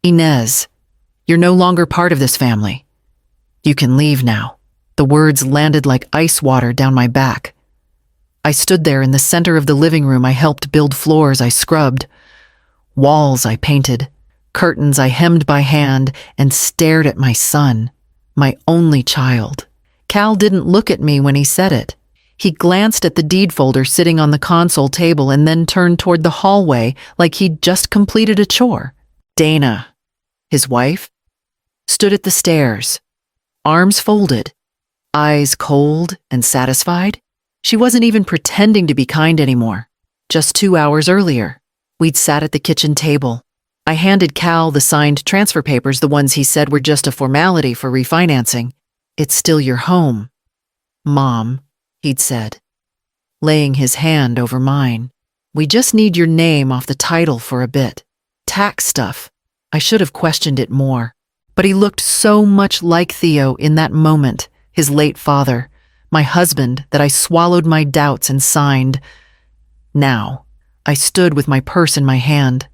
Inez, you're no longer part of this family. You can leave now. The words landed like ice water down my back. I stood there in the center of the living room. I helped build floors I scrubbed, walls I painted, curtains I hemmed by hand, and stared at my son, my only child. Cal didn't look at me when he said it. He glanced at the deed folder sitting on the console table and then turned toward the hallway like he'd just completed a chore. Dana, his wife, stood at the stairs, arms folded, eyes cold and satisfied. She wasn't even pretending to be kind anymore. Just 2 hours earlier, we'd sat at the kitchen table. I handed Cal the signed transfer papers, the ones he said were just a formality for refinancing. It's still your home, Mom, he'd said, laying his hand over mine. We just need your name off the title for a bit. Tax stuff. I should have questioned it more. But he looked so much like Theo in that moment, his late father, my husband, that I swallowed my doubts and signed. Now, I stood with my purse in my hand,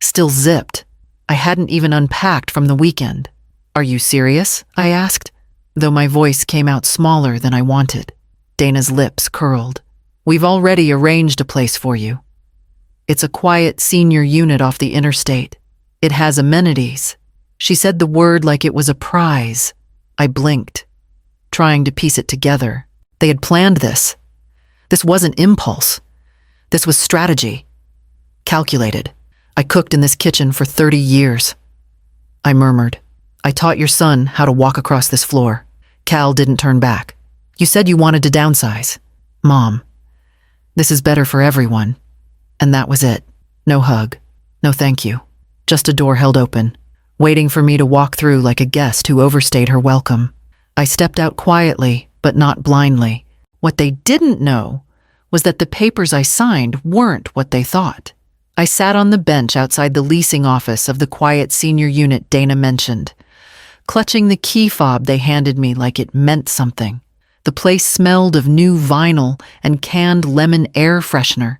still zipped. I hadn't even unpacked from the weekend. Are you serious? I asked, though my voice came out smaller than I wanted. Dana's lips curled. We've already arranged a place for you. It's a quiet senior unit off the interstate. It has amenities. She said the word like it was a prize. I blinked, trying to piece it together. They had planned this. This wasn't impulse. This was strategy. Calculated. I cooked in this kitchen for 30 years. I murmured. I taught your son how to walk across this floor. Cal didn't turn back. You said you wanted to downsize. Mom, this is better for everyone. And that was it. No hug. No thank you. Just a door held open, waiting for me to walk through like a guest who overstayed her welcome. I stepped out quietly, but not blindly. What they didn't know was that the papers I signed weren't what they thought. I sat on the bench outside the leasing office of the quiet senior unit Dana mentioned, clutching the key fob they handed me like it meant something. The place smelled of new vinyl and canned lemon air freshener,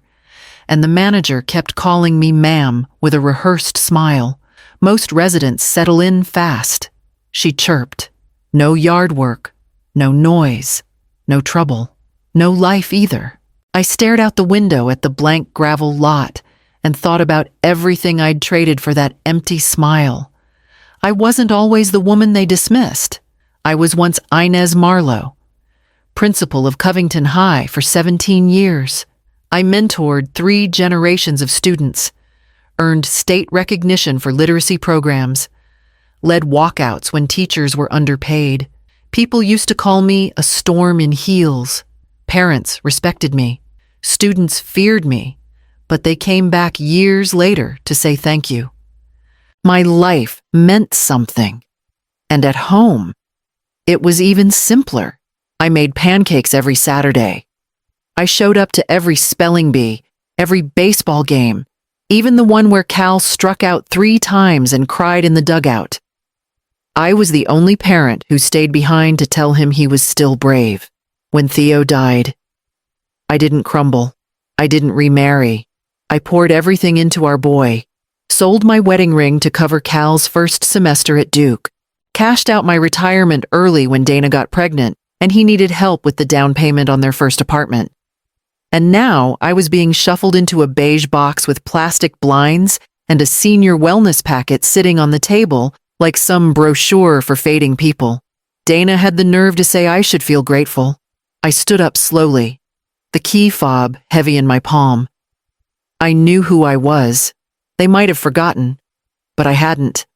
and the manager kept calling me ma'am with a rehearsed smile. Most residents settle in fast. She chirped. No yard work, no noise, no trouble, no life either. I stared out the window at the blank gravel lot and thought about everything I'd traded for that empty smile. I wasn't always the woman they dismissed. I was once Inez Marlowe, principal of Covington High for 17 years. I mentored 3 generations of students, earned state recognition for literacy programs, led walkouts when teachers were underpaid. People used to call me a storm in heels. Parents respected me. Students feared me, but they came back years later to say thank you. My life meant something. And at home, it was even simpler. I made pancakes every Saturday. I showed up to every spelling bee, every baseball game, even the one where Cal struck out 3 times and cried in the dugout. I was the only parent who stayed behind to tell him he was still brave. When Theo died, I didn't crumble. I didn't remarry. I poured everything into our boy, sold my wedding ring to cover Cal's first semester at Duke, cashed out my retirement early when Dana got pregnant, and he needed help with the down payment on their first apartment. And now I was being shuffled into a beige box with plastic blinds and a senior wellness packet sitting on the table like some brochure for fading people. Dana had the nerve to say I should feel grateful. I stood up slowly, the key fob heavy in my palm. I knew who I was. They might have forgotten, but I hadn't.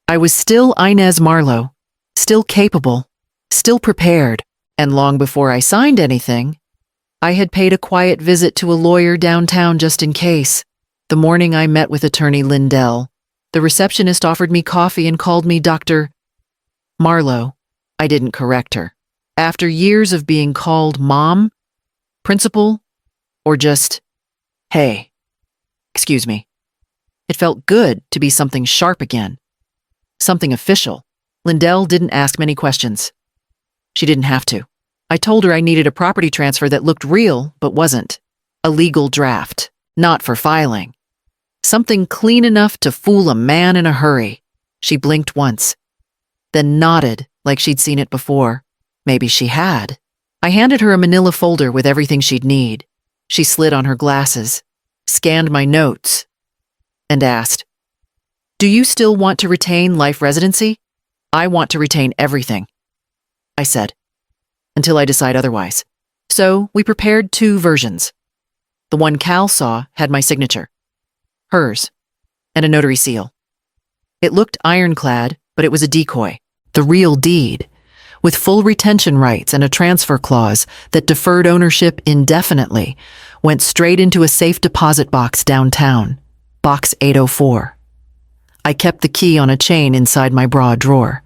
I was still Inez Marlowe, still capable, still prepared, and long before I signed anything, I had paid a quiet visit to a lawyer downtown just in case. The morning I met with attorney Lindell, the receptionist offered me coffee and called me Dr. Marlowe. I didn't correct her. After years of being called Mom, Principal, or just, hey, excuse me, it felt good to be something sharp again, something official. Lindell didn't ask many questions. She didn't have to. I told her I needed a property transfer that looked real but wasn't. A legal draft, not for filing. Something clean enough to fool a man in a hurry. She blinked once, then nodded like she'd seen it before. Maybe she had. I handed her a manila folder with everything she'd need. She slid on her glasses, scanned my notes, and asked, "Do you still want to retain life residency?" "I want to retain everything," I said, "until I decide otherwise." So we prepared two versions. The one Cal saw had my signature, hers, and a notary seal. It looked ironclad, but it was a decoy, the real deed, with full retention rights and a transfer clause that deferred ownership indefinitely, went straight into a safe deposit box downtown, box 804. I kept the key on a chain inside my bra drawer,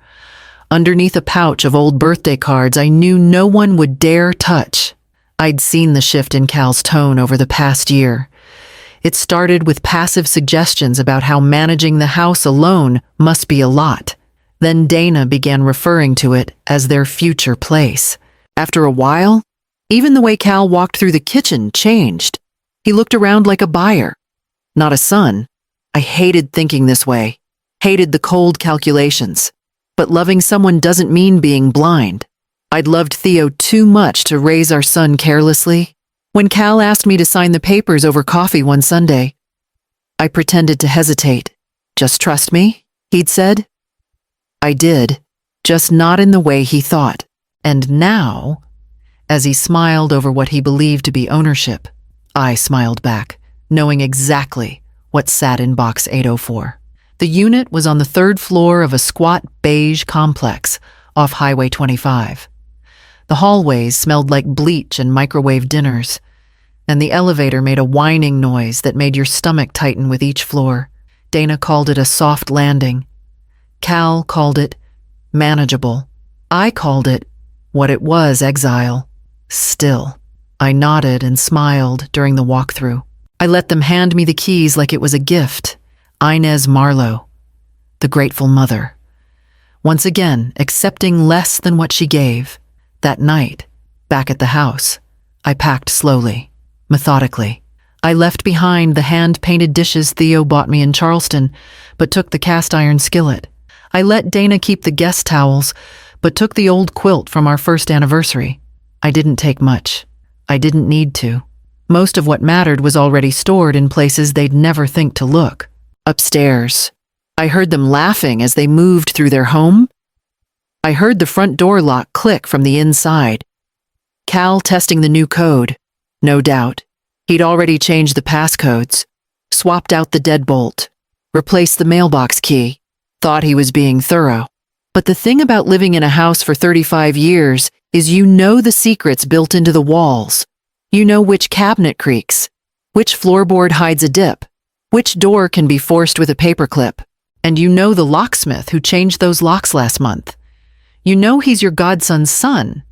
underneath a pouch of old birthday cards I knew no one would dare touch. I'd seen the shift in Cal's tone over the past year. It started with passive suggestions about how managing the house alone must be a lot. Then Dana began referring to it as their future place. After a while, even the way Cal walked through the kitchen changed. He looked around like a buyer, not a son. I hated thinking this way, hated the cold calculations. But loving someone doesn't mean being blind. I'd loved Theo too much to raise our son carelessly. When Cal asked me to sign the papers over coffee one Sunday, I pretended to hesitate. "Just trust me," he'd said. I did, just not in the way he thought. And now, as he smiled over what he believed to be ownership, I smiled back, knowing exactly what sat in box 804. The unit was on the third floor of a squat beige complex off Highway 25. The hallways smelled like bleach and microwave dinners, and the elevator made a whining noise that made your stomach tighten with each floor. Dana called it a soft landing. Cal called it manageable. I called it what it was, exile. Still, I nodded and smiled during the walkthrough. I let them hand me the keys like it was a gift. Inez Marlowe, the grateful mother, once again accepting less than what she gave. That night, back at the house, I packed slowly, methodically. I left behind the hand-painted dishes Theo bought me in Charleston, but took the cast-iron skillet. I let Dana keep the guest towels, but took the old quilt from our first anniversary. I didn't take much. I didn't need to. Most of what mattered was already stored in places they'd never think to look. Upstairs, I heard them laughing as they moved through their home. I heard the front door lock click from the inside. Cal testing the new code. No doubt. He'd already changed the passcodes, swapped out the deadbolt, replaced the mailbox key, thought he was being thorough. But the thing about living in a house for 35 years is you know the secrets built into the walls. You know which cabinet creaks, which floorboard hides a dip, which door can be forced with a paperclip. And you know the locksmith who changed those locks last month. You know he's your godson's son,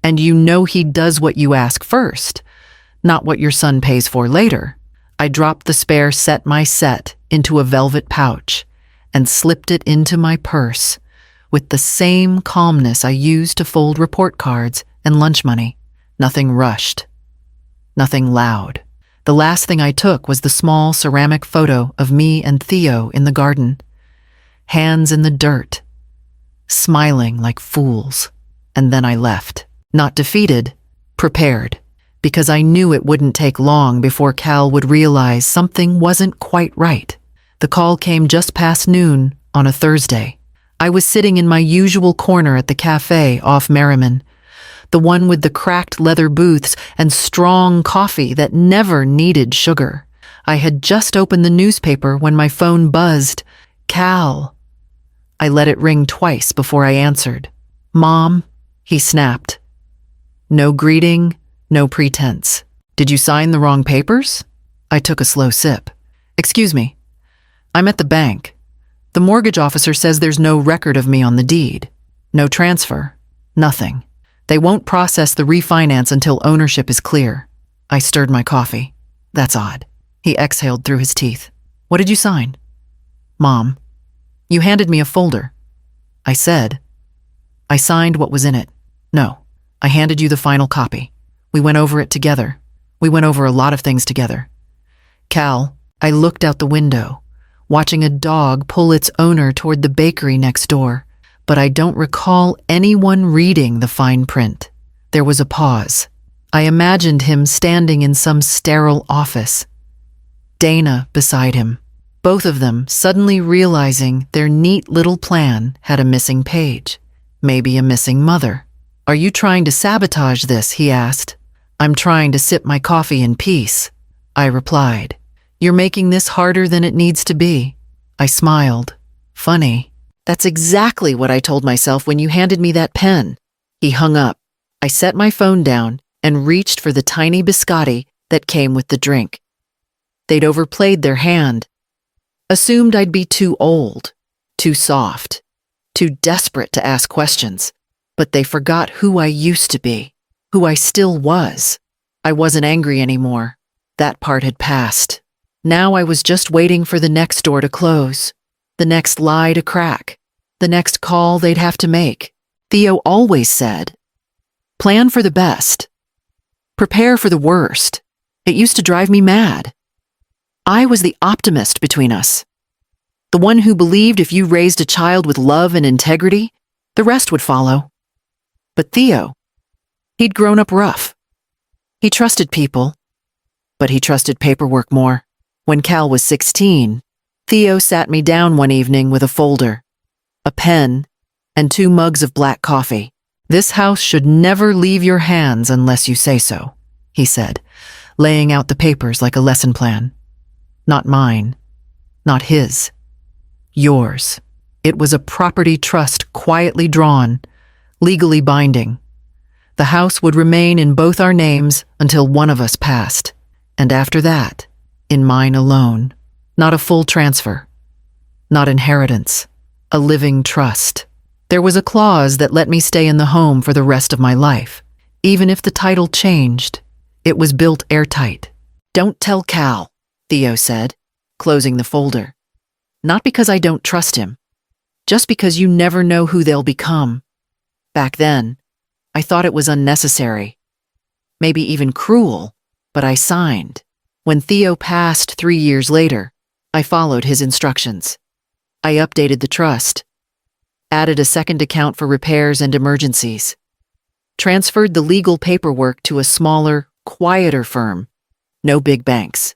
and you know he does what you ask first, not what your son pays for later. I dropped the spare set my set into a velvet pouch and slipped it into my purse with the same calmness I used to fold report cards and lunch money. Nothing rushed, nothing loud. The last thing I took was the small ceramic photo of me and Theo in the garden, hands in the dirt, smiling like fools. And then I left, not defeated, prepared, because I knew it wouldn't take long before Cal would realize something wasn't quite right. The call came just past noon on a Thursday. I was sitting in my usual corner at the cafe off Merriman, the one with the cracked leather booths and strong coffee that never needed sugar. I had just opened the newspaper when my phone buzzed. "Cal." I let it ring twice before I answered. "Mom," he snapped. No greeting, no pretense. "Did you sign the wrong papers?" I took a slow sip. "Excuse me. I'm at the bank. The mortgage officer says there's no record of me on the deed. No transfer. Nothing. They won't process the refinance until ownership is clear." I stirred my coffee. "That's odd." He exhaled through his teeth. "What did you sign?" "Mom, you handed me a folder." I said. "I signed what was in it." "No, I handed you the final copy. We went over it together. We went over a lot of things together." "Cal, I looked out the window, watching a dog pull its owner toward the bakery next door, but I don't recall anyone reading the fine print. There was a pause. I imagined him standing in some sterile office. Dana beside him. Both of them suddenly realizing their neat little plan had a missing page, maybe a missing mother. "Are you trying to sabotage this?" he asked. "I'm trying to sip my coffee in peace," I replied. "You're making this harder than it needs to be." I smiled. "Funny. That's exactly what I told myself when you handed me that pen." He hung up. I set my phone down and reached for the tiny biscotti that came with the drink. They'd overplayed their hand. Assumed I'd be too old, too soft, too desperate to ask questions. But they forgot who I used to be, who I still was. I wasn't angry anymore. That part had passed. Now I was just waiting for the next door to close, the next lie to crack, the next call they'd have to make. Theo always said, "Plan for the best. Prepare for the worst." It used to drive me mad. I was the optimist between us, the one who believed if you raised a child with love and integrity, the rest would follow. But Theo, he'd grown up rough. He trusted people, but he trusted paperwork more. When Cal was 16, Theo sat me down one evening with a folder, a pen, and 2 mugs of black coffee. "This house should never leave your hands unless you say so," he said, laying out the papers like a lesson plan. Not mine, not his, yours. It was a property trust quietly drawn, legally binding. The house would remain in both our names until one of us passed, and after that, in mine alone. Not a full transfer, not inheritance, a living trust. There was a clause that let me stay in the home for the rest of my life, even if the title changed. It was built airtight. "Don't tell Cal," Theo said, closing the folder. "Not because I don't trust him, just because you never know who they'll become." Back then, I thought it was unnecessary, maybe even cruel, but I signed. When Theo passed 3 years later, I followed his instructions. I updated the trust, added a second account for repairs and emergencies, transferred the legal paperwork to a smaller, quieter firm. No big banks,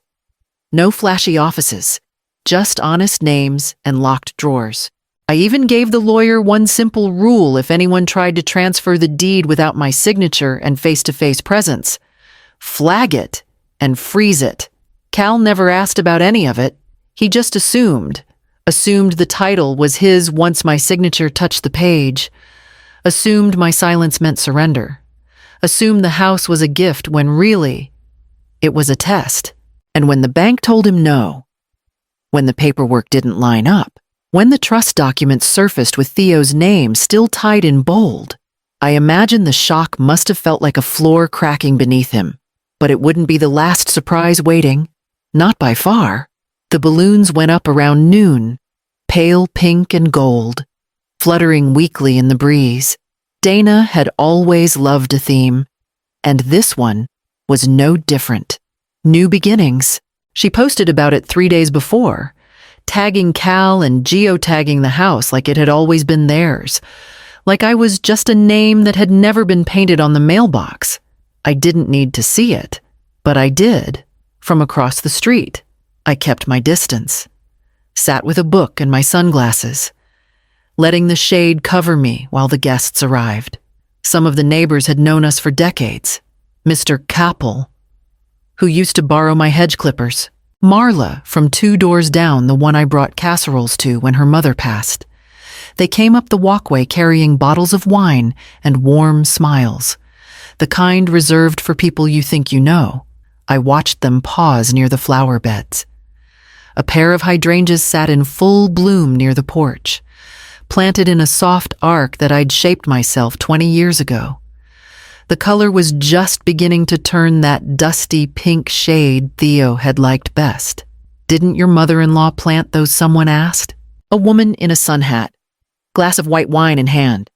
no flashy offices, just honest names and locked drawers. I even gave the lawyer one simple rule if anyone tried to transfer the deed without my signature and face-to-face presence: flag it and freeze it. Cal never asked about any of it. He just assumed the title was his once my signature touched the page, assumed my silence meant surrender, assumed the house was a gift when really it was a test. And when the bank told him no, when the paperwork didn't line up, when the trust documents surfaced with Theo's name still tied in bold, I imagine the shock must have felt like a floor cracking beneath him. But it wouldn't be the last surprise waiting. Not by far. The balloons went up around noon, pale pink and gold, fluttering weakly in the breeze. Dana had always loved a theme, and this one was no different. New beginnings. She posted about it 3 days before, tagging Cal and geotagging the house like it had always been theirs, like I was just a name that had never been painted on the mailbox. I didn't need to see it, but I did, from across the street. I kept my distance, sat with a book and my sunglasses, letting the shade cover me while the guests arrived. Some of the neighbors had known us for decades. Mr. Capel, who used to borrow my hedge clippers. Marla, from 2 doors down, the one I brought casseroles to when her mother passed. They came up the walkway carrying bottles of wine and warm smiles, the kind reserved for people you think you know. I watched them pause near the flower beds. A pair of hydrangeas sat in full bloom near the porch, planted in a soft arc that I'd shaped myself 20 years ago. The color was just beginning to turn that dusty pink shade Theo had liked best. "Didn't your mother-in-law plant those?" someone asked. A woman in a sun hat, glass of white wine in hand.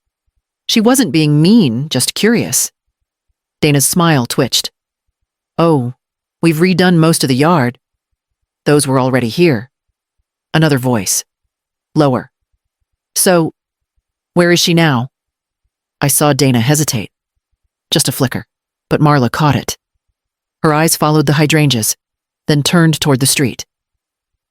She wasn't being mean, just curious. Dana's smile twitched. "Oh, we've redone most of the yard." Those were already here. Another voice. Lower. So, where is she now? I saw Dana hesitate. Just a flicker, but Marla caught it. Her eyes followed the hydrangeas, then turned toward the street.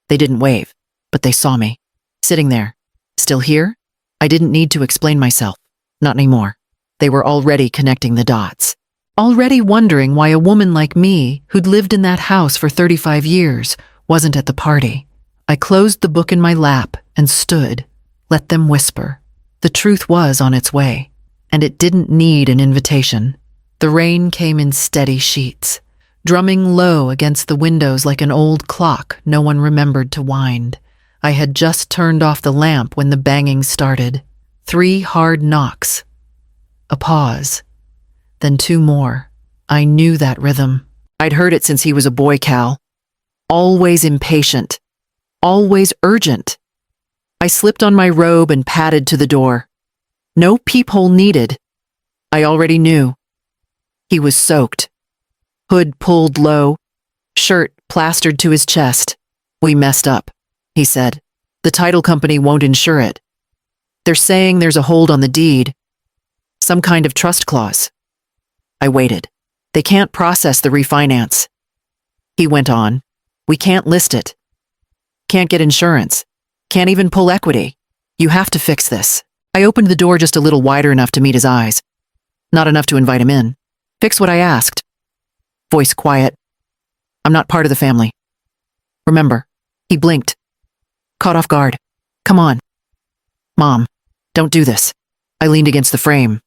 They didn't wave, but they saw me. Sitting there. Still here? I didn't need to explain myself. Not anymore. They were already connecting the dots. Already wondering why a woman like me, who'd lived in that house for 35 years, wasn't at the party. I closed the book in my lap and stood, let them whisper. The truth was on its way, and it didn't need an invitation. The rain came in steady sheets, drumming low against the windows like an old clock no one remembered to wind. I had just turned off the lamp when the banging started. 3 hard knocks. A pause. Then 2 more. I knew that rhythm. I'd heard it since he was a boy, Cal. Always impatient. Always urgent. I slipped on my robe and padded to the door. No peephole needed. I already knew. He was soaked. Hood pulled low, shirt plastered to his chest. We messed up, he said. The title company won't insure it. They're saying there's a hold on the deed. Some kind of trust clause. I waited. They can't process the refinance. He went on. We can't list it. Can't get insurance. Can't even pull equity. You have to fix this. I opened the door just a little wider enough to meet his eyes. Not enough to invite him in. Fix what I asked. Voice quiet. I'm not part of the family. Remember. He blinked. Caught off guard. Come on. Mom, don't do this. I leaned against the frame.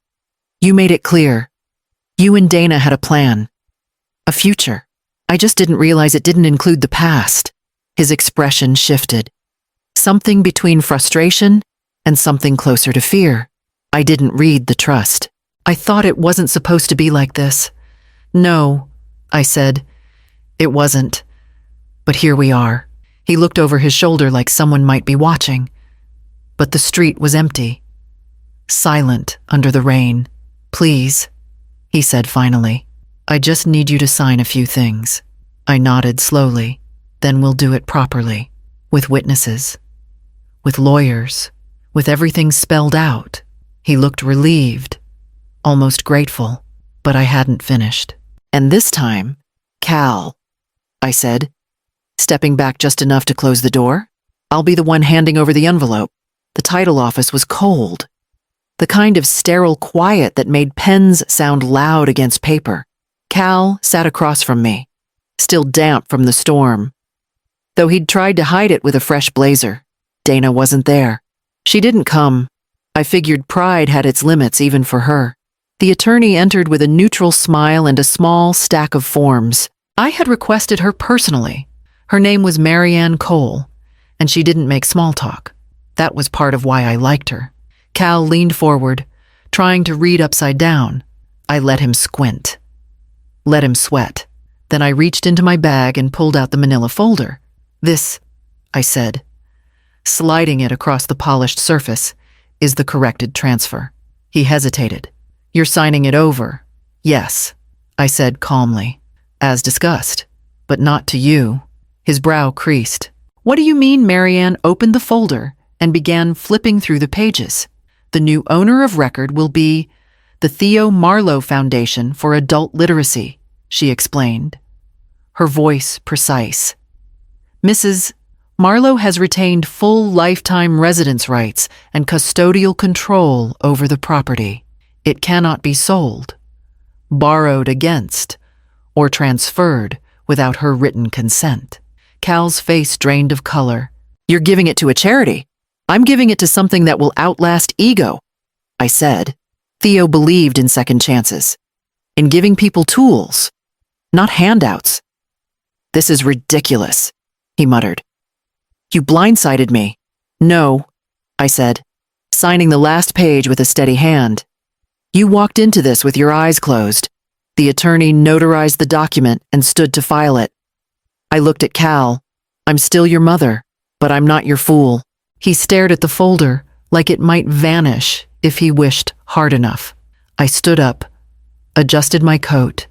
You made it clear. You and Dana had a plan. A future. I just didn't realize it didn't include the past. His expression shifted. Something between frustration and something closer to fear. I didn't read the trust. I thought it wasn't supposed to be like this. No, I said. It wasn't. But here we are. He looked over his shoulder like someone might be watching. But the street was empty. Silent under the rain. Please, he said finally. I just need you to sign a few things. I nodded slowly. Then we'll do it properly. With witnesses. With lawyers. With everything spelled out. He looked relieved. Almost grateful. But I hadn't finished. And this time, Cal, I said, stepping back just enough to close the door. I'll be the one handing over the envelope. The title office was cold. The kind of sterile quiet that made pens sound loud against paper. Cal sat across from me, still damp from the storm. Though he'd tried to hide it with a fresh blazer, Dana wasn't there. She didn't come. I figured pride had its limits even for her. The attorney entered with a neutral smile and a small stack of forms. I had requested her personally. Her name was Marianne Cole, and she didn't make small talk. That was part of why I liked her. Cal leaned forward, trying to read upside down. I let him squint. Let him sweat. Then I reached into my bag and pulled out the manila folder. This, I said, sliding it across the polished surface, is the corrected transfer. He hesitated. You're signing it over. Yes, I said calmly, as discussed, but not to you. His brow creased. What do you mean? Marianne opened the folder and began flipping through the pages. The new owner of record will be the Theo Marlowe Foundation for Adult Literacy, she explained, her voice precise. Mrs. Marlowe has retained full lifetime residence rights and custodial control over the property. It cannot be sold, borrowed against, or transferred without her written consent. Cal's face drained of color. You're giving it to a charity. I'm giving it to something that will outlast ego, I said. Theo believed in second chances, in giving people tools, not handouts. This is ridiculous, he muttered. You blindsided me. No, I said, signing the last page with a steady hand. You walked into this with your eyes closed. The attorney notarized the document and stood to file it. I looked at Cal. I'm still your mother, but I'm not your fool. He stared at the folder like it might vanish if he wished hard enough. I stood up, adjusted my coat.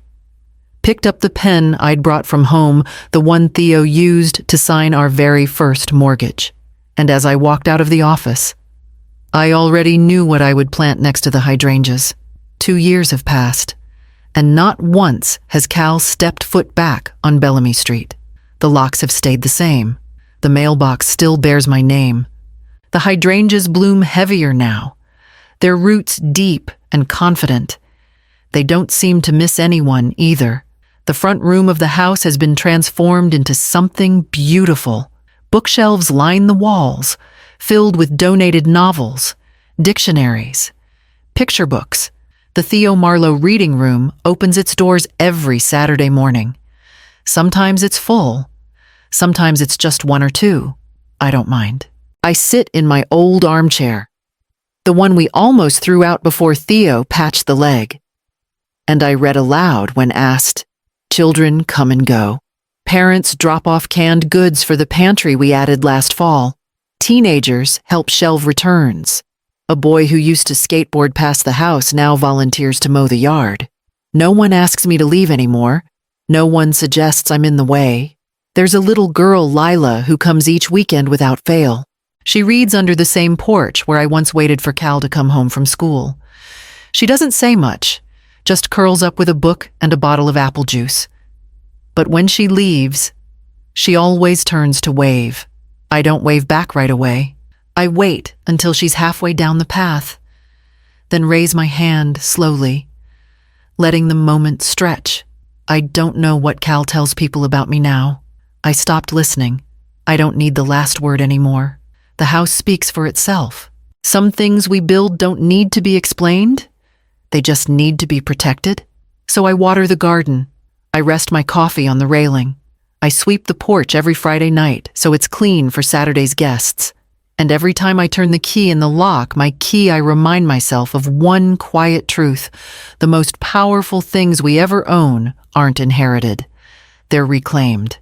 picked up the pen I'd brought from home, the one Theo used to sign our very first mortgage. And as I walked out of the office, I already knew what I would plant next to the hydrangeas. 2 years have passed, and not once has Cal stepped foot back on Bellamy Street. The locks have stayed the same. The mailbox still bears my name. The hydrangeas bloom heavier now, their roots deep and confident. They don't seem to miss anyone either. The front room of the house has been transformed into something beautiful. Bookshelves line the walls, filled with donated novels, dictionaries, picture books. The Theo Marlowe reading room opens its doors every Saturday morning. Sometimes it's full. Sometimes it's just 1 or 2. I don't mind. I sit in my old armchair, the one we almost threw out before Theo patched the leg. And I read aloud when asked, "Children come and go. Parents drop off canned goods for the pantry we added last fall. Teenagers help shelve returns. A boy who used to skateboard past the house now volunteers to mow the yard. No one asks me to leave anymore. No one suggests I'm in the way. There's a little girl, Lila, who comes each weekend without fail. She reads under the same porch where I once waited for Cal to come home from school. She doesn't say much, just curls up with a book and a bottle of apple juice. But when she leaves, she always turns to wave. I don't wave back right away. I wait until she's halfway down the path, then raise my hand slowly, letting the moment stretch. I don't know what Cal tells people about me now. I stopped listening. I don't need the last word anymore. The house speaks for itself. Some things we build don't need to be explained. They just need to be protected. So I water the garden. I rest my coffee on the railing. I sweep the porch every Friday night so it's clean for Saturday's guests. And every time I turn the key in the lock, I remind myself of one quiet truth. The most powerful things we ever own aren't inherited. They're reclaimed.